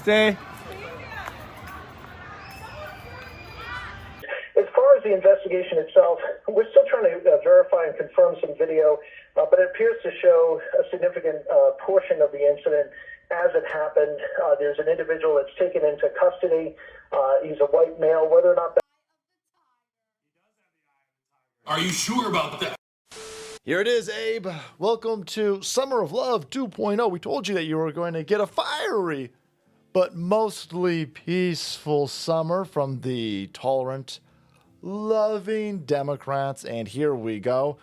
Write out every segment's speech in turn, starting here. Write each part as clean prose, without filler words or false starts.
Stay. As far as the investigation itself, we're still trying to verify and confirm some video, but it appears to show a significant portion of the incident as it happened. There's an individual that's taken into custody. He's a white male. Whether or not that... Are you sure about that? Here it is, Abe. Welcome to Summer of Love 2.0. We told you that you were going to get a fiery, but mostly peaceful summer from the tolerant, loving Democrats. And here we go.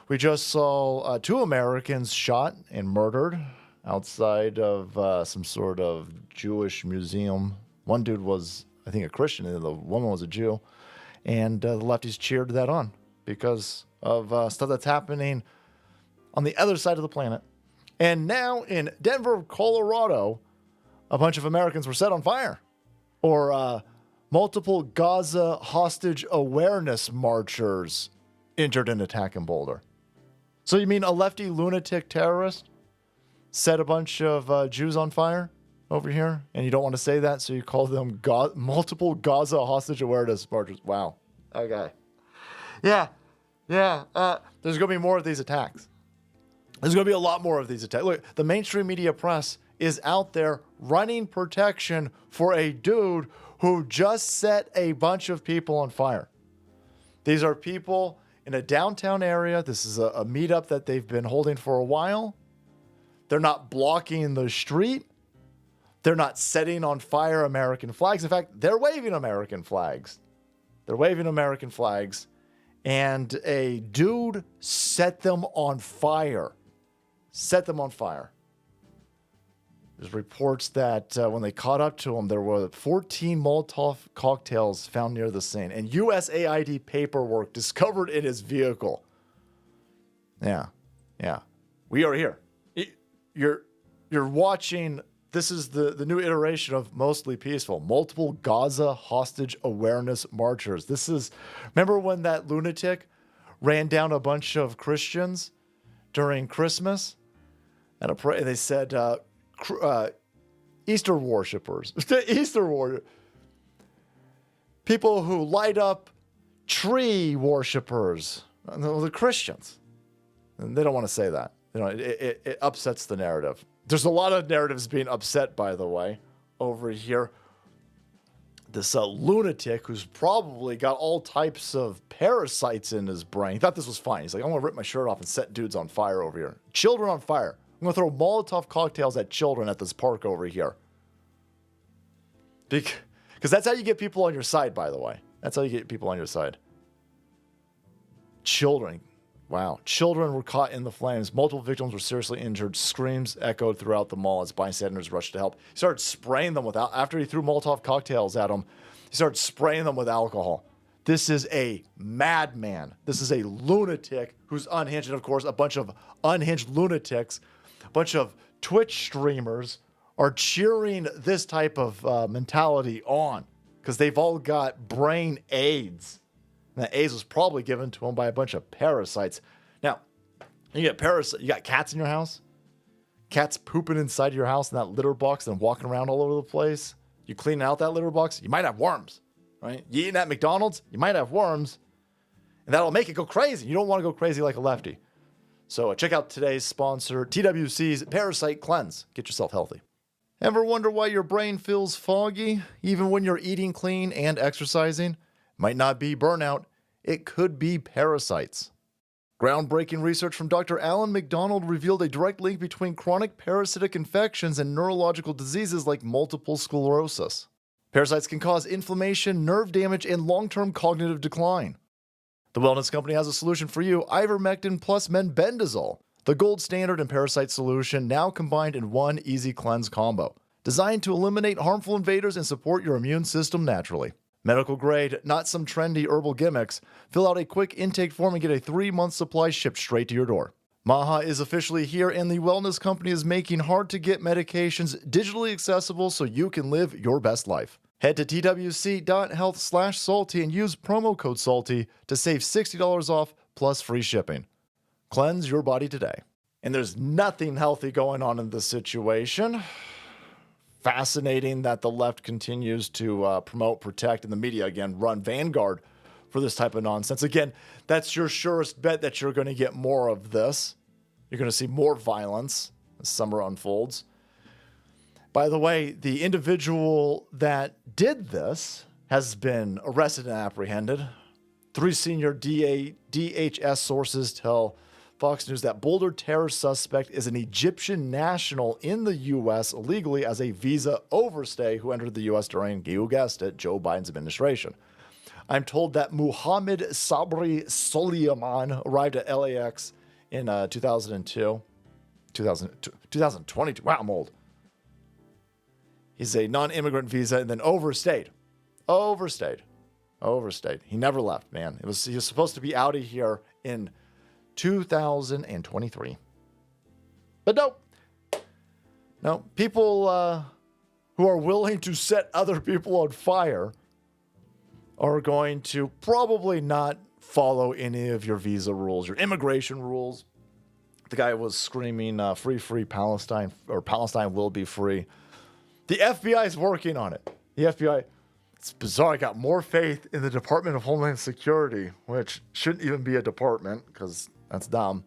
We just saw 2 Americans shot and murdered outside of some sort of Jewish museum. One dude was, I think, a Christian, and the woman was a Jew. And the lefties cheered that on because of stuff that's happening on the other side of the planet. And now in Denver, Colorado, a bunch of Americans were set on fire. Or multiple Gaza hostage awareness marchers injured in attack in Boulder. So you mean a lefty lunatic terrorist set a bunch of Jews on fire over here? And you don't want to say that, so you call them multiple Gaza hostage awareness marchers. Wow. Okay. Yeah. There's going to be more of these attacks. There's going to be a lot more of these attacks. Look, the mainstream media press is out there running protection for a dude who just set a bunch of people on fire. These are people in a downtown area. This is a meetup that they've been holding for a while. They're not blocking the street. They're not setting on fire American flags. In fact, they're waving American flags. And a dude set them on fire. There's reports that when they caught up to him, there were 14 Molotov cocktails found near the scene and USAID paperwork discovered in his vehicle. Yeah. We are here. You're watching. This is the new iteration of Mostly Peaceful. Multiple Gaza hostage awareness marchers. Remember when that lunatic ran down a bunch of Christians during Christmas? And they said, Easter worshipers. People who light up tree worshipers. The Christians. And they don't want to say that. It upsets the narrative. There's a lot of narratives being upset, by the way, over here. This lunatic who's probably got all types of parasites in his brain. He thought this was fine. He's like, I'm going to rip my shirt off and set dudes on fire over here. Children on fire. I'm going to throw Molotov cocktails at children at this park over here. Because that's how you get people on your side, by the way. That's how you get people on your side. Children. Wow. Children were caught in the flames. Multiple victims were seriously injured. Screams echoed throughout the mall as bystanders rushed to help. He started spraying them after he threw Molotov cocktails at them, he started spraying them with alcohol. This is a madman. This is a lunatic who's unhinged. And of course, a bunch of unhinged lunatics, a bunch of Twitch streamers are cheering this type of mentality on because they've all got brain AIDS. And that AIDS was probably given to him by a bunch of parasites. Now, you got cats in your house? Cats pooping inside your house in that litter box and walking around all over the place? You cleaning out that litter box? You might have worms, right? You eating at McDonald's? You might have worms. And that'll make it go crazy. You don't want to go crazy like a lefty. So check out today's sponsor, TWC's Parasite Cleanse. Get yourself healthy. Ever wonder why your brain feels foggy, even when you're eating clean and exercising? Might not be burnout, it could be parasites. Groundbreaking research from Dr. Alan McDonald revealed a direct link between chronic parasitic infections and neurological diseases like multiple sclerosis. Parasites can cause inflammation, nerve damage, and long-term cognitive decline. The wellness company has a solution for you, ivermectin plus menbendazole, the gold standard in parasite solution now combined in one easy cleanse combo, designed to eliminate harmful invaders and support your immune system naturally. Medical grade, not some trendy herbal gimmicks. Fill out a quick intake form and get a 3-month supply shipped straight to your door. Maha is officially here, and the wellness company is making hard-to-get medications digitally accessible so you can live your best life. Head to twc.health/salty and use promo code SALTY to save $60 off plus free shipping. Cleanse your body today. And there's nothing healthy going on in this situation. fascinating that the left continues to promote, protect, and the media, again, run vanguard for this type of nonsense. Again, that's your surest bet that you're going to get more of this. You're going to see more violence as summer unfolds. By the way, the individual that did this has been arrested and apprehended. 3 senior DHS sources tell Fox News that Boulder terror suspect is an Egyptian national in the U.S. illegally as a visa overstay who entered the U.S. during, you guessed it, Joe Biden's administration. I'm told that Mohamed Sabri Soliman arrived at LAX in 2022. Wow, I'm old. He's a non-immigrant visa and then overstayed. He never left, man. He was supposed to be out of here in 2023. But no, people who are willing to set other people on fire are going to probably not follow any of your visa rules, your immigration rules. The guy was screaming, free Palestine, or Palestine will be free. The FBI is working on it. The FBI, it's bizarre. I got more faith in the Department of Homeland Security, which shouldn't even be a department because that's dumb.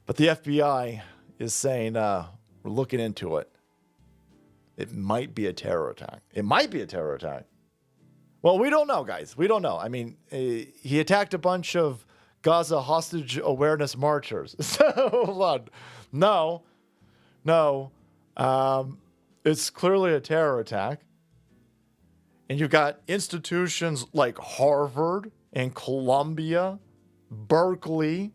But the FBI is saying, we're looking into it. It might be a terror attack. Well, we don't know, guys. We don't know. I mean, he attacked a bunch of Gaza hostage awareness marchers. So, hold on. No. It's clearly a terror attack. And you've got institutions like Harvard and Columbia, Berkeley.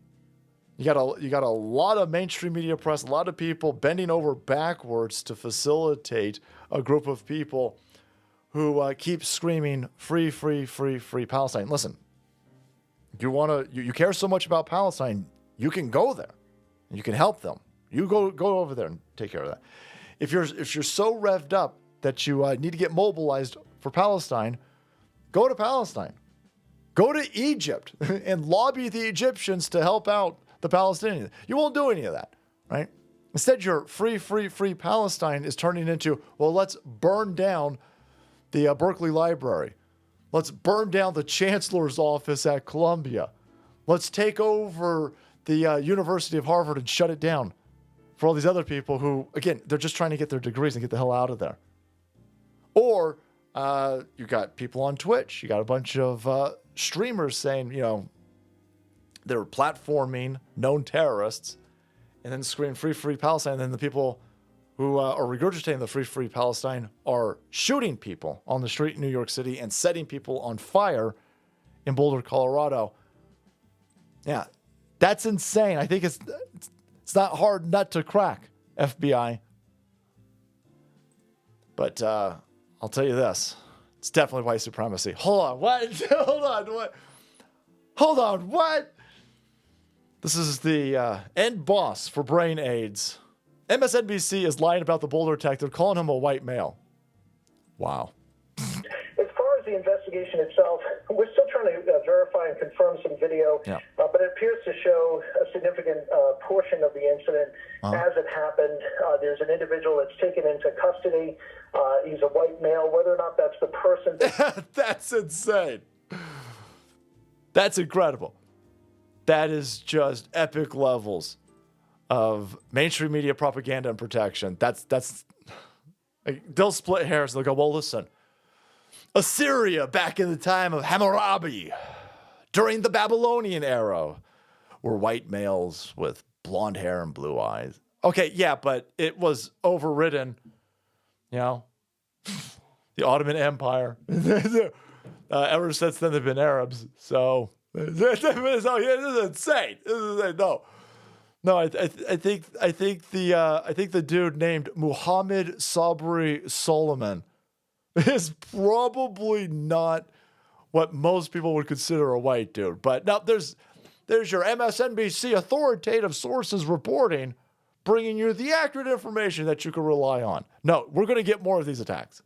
You got a lot of mainstream media press, a lot of people bending over backwards to facilitate a group of people who keep screaming free Palestine. Listen, you care so much about Palestine, you can go there. You can help them. You go over there and take care of that. If you're so revved up that you need to get mobilized for Palestine, go to Palestine. Go to Egypt and lobby the Egyptians to help out the Palestinians. You won't do any of that, right? Instead, your free Palestine is turning into, well, let's burn down the Berkeley Library. Let's burn down the chancellor's office at Columbia. Let's take over the University of Harvard and shut it down for all these other people who, again, they're just trying to get their degrees and get the hell out of there. Or you got people on Twitch. You got a bunch of streamers saying, they're platforming known terrorists and then scream free Palestine. And then the people who are regurgitating the free Palestine are shooting people on the street in New York City and setting people on fire in Boulder, Colorado. Yeah, that's insane. I think it's not hard nut to crack, FBI. But I'll tell you this. It's definitely white supremacy. Hold on, what? Hold on, what? This is the end boss for brain AIDS. MSNBC is lying about the Boulder attack. They're calling him a white male. Wow. As far as the investigation itself, we're still trying to verify and confirm some video, but it appears to show a significant portion of the incident as it happened. There's an individual that's taken into custody. He's a white male. Whether or not that's the person... That's insane. That's incredible. That is just epic levels of mainstream media propaganda and protection. That's like, they'll split hairs. They'll go, well, listen, Assyria back in the time of Hammurabi, during the Babylonian era, were white males with blonde hair and blue eyes. Okay, yeah, but it was overridden, the Ottoman Empire. Ever since then, they've been Arabs. So, this is insane. No, I think the dude named Mohamed Sabri Soliman is probably not what most people would consider a white dude. But now there's your MSNBC authoritative sources reporting, bringing you the accurate information that you can rely on. No, we're going to get more of these attacks.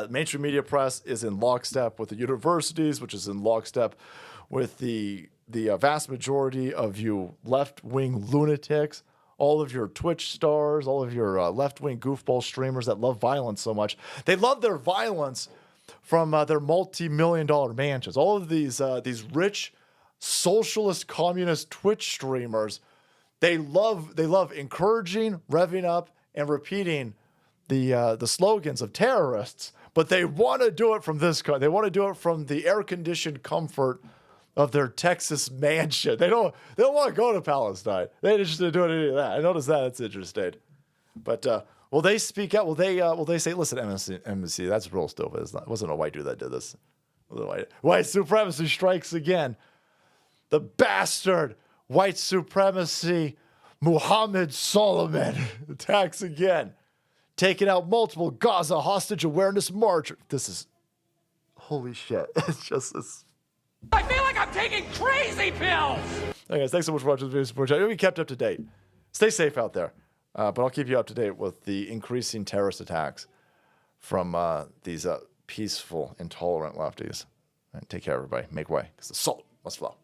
Mainstream media press is in lockstep with the universities, which is in lockstep with the vast majority of you left-wing lunatics all of your Twitch stars, all of your left-wing goofball streamers that love violence so much. They love their violence from their multi-million-dollar mansions. All of these rich socialist communist Twitch streamers, they love encouraging, revving up, and repeating the slogans of terrorists, but they want to do it from this country. They want to do it from the air-conditioned comfort of their Texas mansion. They don't want to go to Palestine. They just do any of that. I noticed that. It's interesting. But will they speak out? Will they say, listen, MSC, that's real stupid. It wasn't a white dude that did this. White supremacy strikes again. The bastard white supremacy Mohamed Soliman attacks again, taking out multiple Gaza hostage awareness march. This is holy shit. It's just this. I feel like I'm taking crazy pills! Hey guys, thanks so much for watching this video support. You'll be kept up to date. Stay safe out there. But I'll keep you up to date with the increasing terrorist attacks from these peaceful, intolerant lefties. And take care, everybody. Make way, because the salt must flow.